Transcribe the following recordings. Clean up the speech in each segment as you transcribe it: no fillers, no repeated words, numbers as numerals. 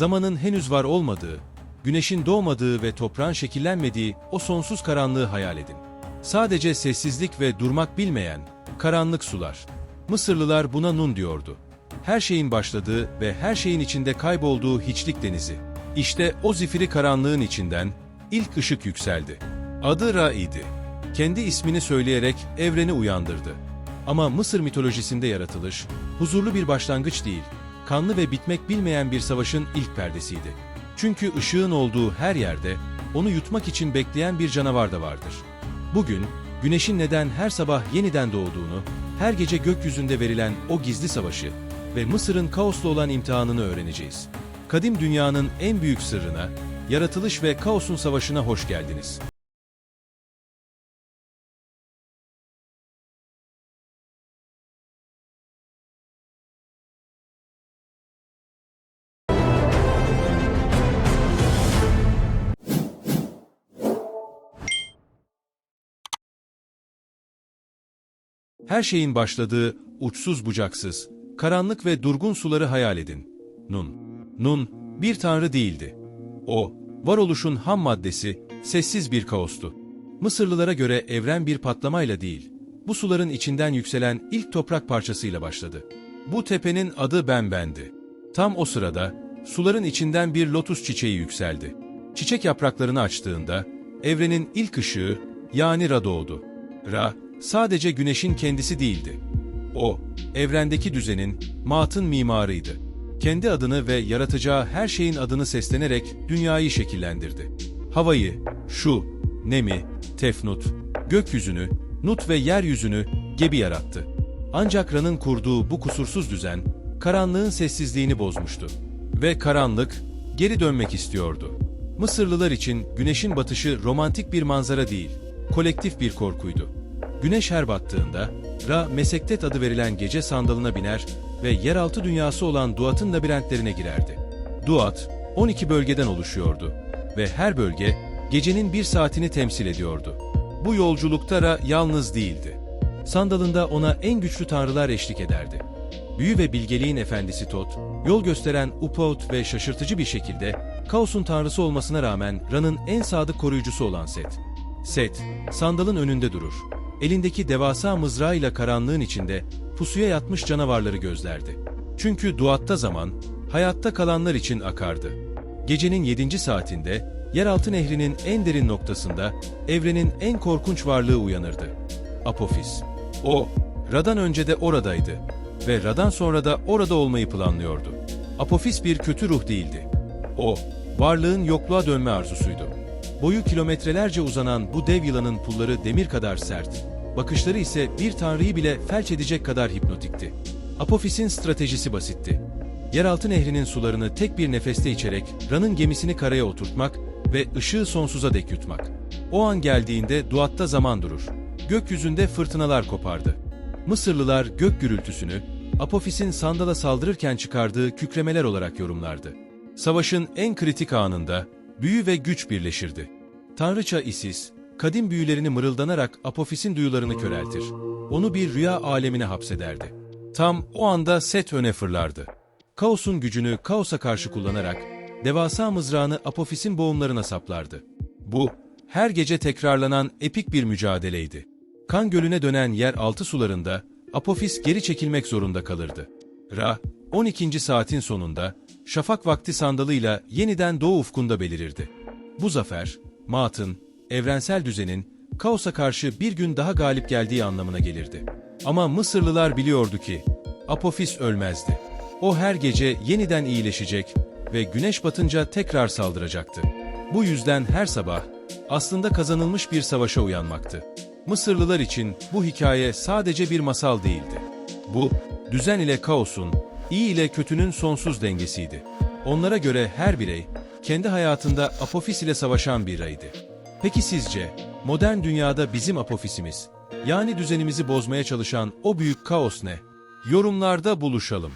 Zamanın henüz var olmadığı, güneşin doğmadığı ve toprağın şekillenmediği o sonsuz karanlığı hayal edin. Sadece sessizlik ve durmak bilmeyen, karanlık sular. Mısırlılar buna Nun diyordu. Her şeyin başladığı ve her şeyin içinde kaybolduğu hiçlik denizi. İşte o zifiri karanlığın içinden ilk ışık yükseldi. Adı Ra idi. Kendi ismini söyleyerek evreni uyandırdı. Ama Mısır mitolojisinde yaratılış, huzurlu bir başlangıç değil, kanlı ve bitmek bilmeyen bir savaşın ilk perdesiydi. Çünkü ışığın olduğu her yerde, onu yutmak için bekleyen bir canavar da vardır. Bugün, güneşin neden her sabah yeniden doğduğunu, her gece gökyüzünde verilen o gizli savaşı ve Mısır'ın kaosla olan imtihanını öğreneceğiz. Kadim dünyanın en büyük sırrına, yaratılış ve kaosun savaşına hoş geldiniz. Her şeyin başladığı, uçsuz bucaksız, karanlık ve durgun suları hayal edin. Nun. Nun, bir tanrı değildi. O, varoluşun ham maddesi, sessiz bir kaostu. Mısırlılara göre evren bir patlamayla değil, bu suların içinden yükselen ilk toprak parçasıyla başladı. Bu tepenin adı Benben'di. Tam o sırada, suların içinden bir lotus çiçeği yükseldi. Çiçek yapraklarını açtığında, evrenin ilk ışığı, yani Ra doğdu. Ra, sadece güneşin kendisi değildi. O, evrendeki düzenin, Maat'ın mimarıydı. Kendi adını ve yaratacağı her şeyin adını seslenerek dünyayı şekillendirdi. Havayı, Şu, Nem'i, Tefnut, gökyüzünü, Nut ve yeryüzünü, Geb'i yarattı. Ancak Ra'nın kurduğu bu kusursuz düzen, karanlığın sessizliğini bozmuştu. Ve karanlık, geri dönmek istiyordu. Mısırlılar için güneşin batışı romantik bir manzara değil, kolektif bir korkuydu. Güneş her battığında, Ra, Mesektet adı verilen gece sandalına biner ve yeraltı dünyası olan Duat'ın labirentlerine girerdi. Duat, 12 bölgeden oluşuyordu ve her bölge, gecenin bir saatini temsil ediyordu. Bu yolculukta Ra yalnız değildi. Sandalında ona en güçlü tanrılar eşlik ederdi. Büyü ve bilgeliğin efendisi Tot, yol gösteren Upaut ve şaşırtıcı bir şekilde, kaosun tanrısı olmasına rağmen Ra'nın en sadık koruyucusu olan Set. Set, sandalın önünde durur. Elindeki devasa mızrağıyla karanlığın içinde pusuya yatmış canavarları gözlerdi. Çünkü Duat'ta zaman, hayatta kalanlar için akardı. Gecenin 7. saatinde, yeraltı nehrinin en derin noktasında, evrenin en korkunç varlığı uyanırdı. Apophis. O, Ra'dan önce de oradaydı ve Ra'dan sonra da orada olmayı planlıyordu. Apophis bir kötü ruh değildi. O, varlığın yokluğa dönme arzusuydu. Boyu kilometrelerce uzanan bu dev yılanın pulları demir kadar sert, bakışları ise bir tanrıyı bile felç edecek kadar hipnotikti. Apophis'in stratejisi basitti. Yeraltı nehrinin sularını tek bir nefeste içerek Ra'nın gemisini karaya oturtmak ve ışığı sonsuza dek yutmak. O an geldiğinde Duat'ta zaman durur. Gökyüzünde fırtınalar kopardı. Mısırlılar gök gürültüsünü, Apophis'in sandala saldırırken çıkardığı kükremeler olarak yorumlardı. Savaşın en kritik anında, büyü ve güç birleşirdi. Tanrıça Isis, kadim büyülerini mırıldanarak Apophis'in duyularını köreltir. Onu bir rüya alemine hapsederdi. Tam o anda Set öne fırlardı. Kaosun gücünü kaosa karşı kullanarak, devasa mızrağını Apophis'in boğumlarına saplardı. Bu, her gece tekrarlanan epik bir mücadeleydi. Kan gölüne dönen yeraltı sularında, Apophis geri çekilmek zorunda kalırdı. Ra, 12. saatin sonunda, şafak vakti sandalıyla yeniden doğu ufkunda belirirdi. Bu zafer, Maat'ın, evrensel düzenin, kaosa karşı bir gün daha galip geldiği anlamına gelirdi. Ama Mısırlılar biliyordu ki, Apophis ölmezdi. O her gece yeniden iyileşecek ve güneş batınca tekrar saldıracaktı. Bu yüzden her sabah, aslında kazanılmış bir savaşa uyanmaktı. Mısırlılar için bu hikaye sadece bir masal değildi. Bu, düzen ile kaosun, iyi ile kötünün sonsuz dengesiydi. Onlara göre her birey, kendi hayatında Apophis ile savaşan bir bireydi. Peki sizce, modern dünyada bizim Apophis'imiz, yani düzenimizi bozmaya çalışan o büyük kaos ne? Yorumlarda buluşalım.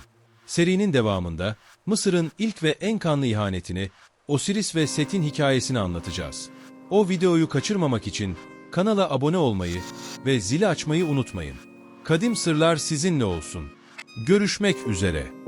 Serinin devamında, Mısır'ın ilk ve en kanlı ihanetini, Osiris ve Set'in hikayesini anlatacağız. O videoyu kaçırmamak için, kanala abone olmayı ve zili açmayı unutmayın. Kadim sırlar sizinle olsun. Görüşmek üzere.